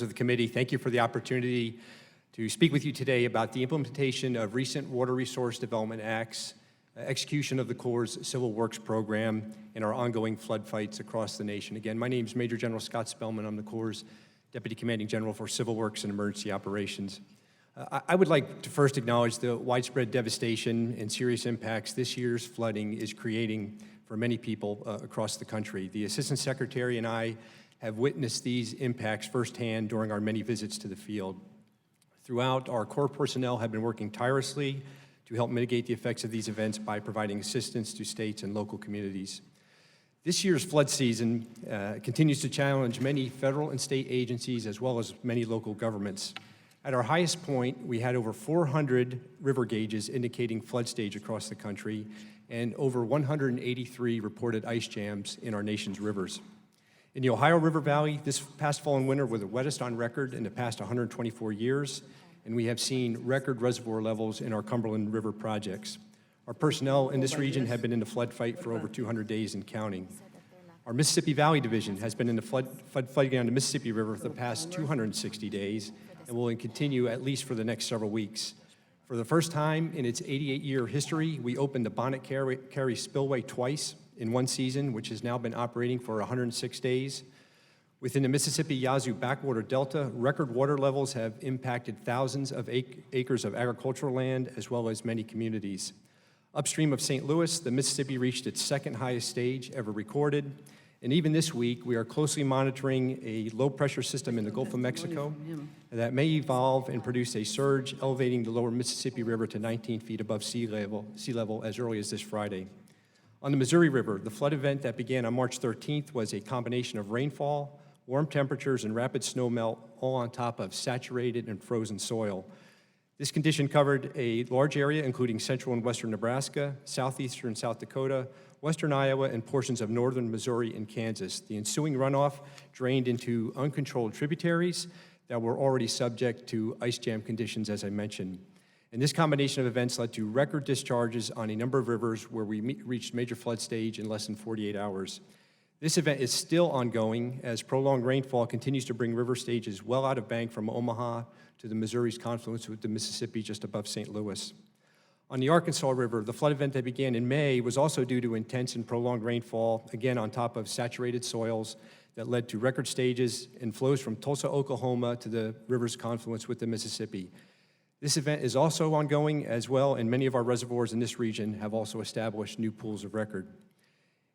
Of the committee, thank you for the opportunity to speak with you today about the implementation of recent Water Resource Development Acts, execution of the Corps' Civil Works Program, and our ongoing flood fights across the nation. Again, my name is Major General Scott Spellmon. I'm the Corps' Deputy Commanding General for Civil Works and Emergency Operations. I would like to first acknowledge the widespread devastation and serious impacts this year's flooding is creating for many people across the country. The Assistant Secretary and I have witnessed these impacts firsthand during our many visits to the field. Throughout, our Corps personnel have been working tirelessly to help mitigate the effects of these events by providing assistance to states and local communities. This year's flood season continues to challenge many federal and state agencies as well as many local governments. At our highest point, we had over 400 river gauges indicating flood stage across the country and over 183 reported ice jams in our nation's rivers. In the Ohio River Valley, this past fall and winter were the wettest on record in the past 124 years, and we have seen record reservoir levels in our Cumberland River projects. Our personnel in this region have been in the flood fight for over 200 days and counting. Our Mississippi Valley Division has been in the flood fighting on the Mississippi River for the past 260 days and will continue at least for the next several weeks. For the first time in its 88-year history, we opened the Bonnet Carry Spillway twice in one season, which has now been operating for 106 days. Within the Mississippi Yazoo backwater delta, record water levels have impacted thousands of acres of agricultural land as well as many communities. Upstream of St. Louis, the Mississippi reached its second highest stage ever recorded. And even this week, we are closely monitoring a low-pressure system in the Gulf of Mexico that may evolve and produce a surge, elevating the lower Mississippi River to 19 feet above sea level as early as this Friday. On the Missouri River, the flood event that began on March 13th was a combination of rainfall, warm temperatures, and rapid snowmelt, all on top of saturated and frozen soil. This condition covered a large area, including central and western Nebraska, southeastern South Dakota, western Iowa, and portions of northern Missouri and Kansas. The ensuing runoff drained into uncontrolled tributaries that were already subject to ice jam conditions, as I mentioned. And this combination of events led to record discharges on a number of rivers where we reached major flood stage in less than 48 hours. This event is still ongoing as prolonged rainfall continues to bring river stages well out of bank from Omaha to the Missouri's confluence with the Mississippi just above St. Louis. On the Arkansas River, the flood event that began in May was also due to intense and prolonged rainfall, again on top of saturated soils that led to record stages and flows from Tulsa, Oklahoma to the river's confluence with the Mississippi. This event is also ongoing as well, and many of our reservoirs in this region have also established new pools of record.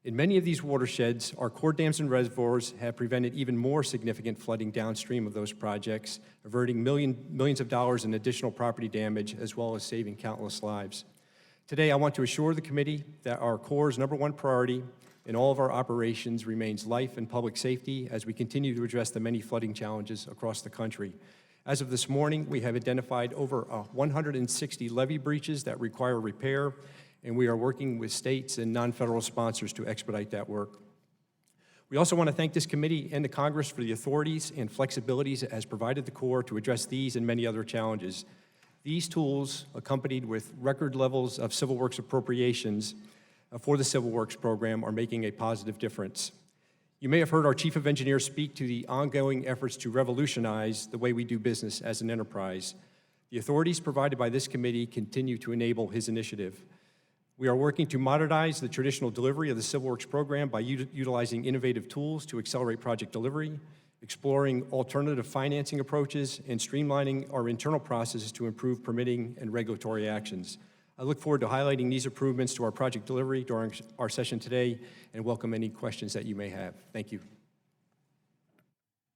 In many of these watersheds, our core dams and reservoirs have prevented even more significant flooding downstream of those projects, averting millions of dollars in additional property damage, as well as saving countless lives. Today, I want to assure the committee that our Corps' #1 priority in all of our operations remains life and public safety as we continue to address the many flooding challenges across the country. As of this morning, we have identified over 160 levee breaches that require repair, and we are working with states and non-federal sponsors to expedite that work. We also want to thank this committee and the Congress for the authorities and flexibilities it has provided the Corps to address these and many other challenges. These tools, accompanied with record levels of civil works appropriations for the Civil Works Program, are making a positive difference. You may have heard our Chief of Engineers speak to the ongoing efforts to revolutionize the way we do business as an enterprise. The authorities provided by this committee continue to enable his initiative. We are working to modernize the traditional delivery of the Civil Works Program by utilizing innovative tools to accelerate project delivery, exploring alternative financing approaches, and streamlining our internal processes to improve permitting and regulatory actions. I look forward to highlighting these improvements to our project delivery during our session today and welcome any questions that you may have. Thank you.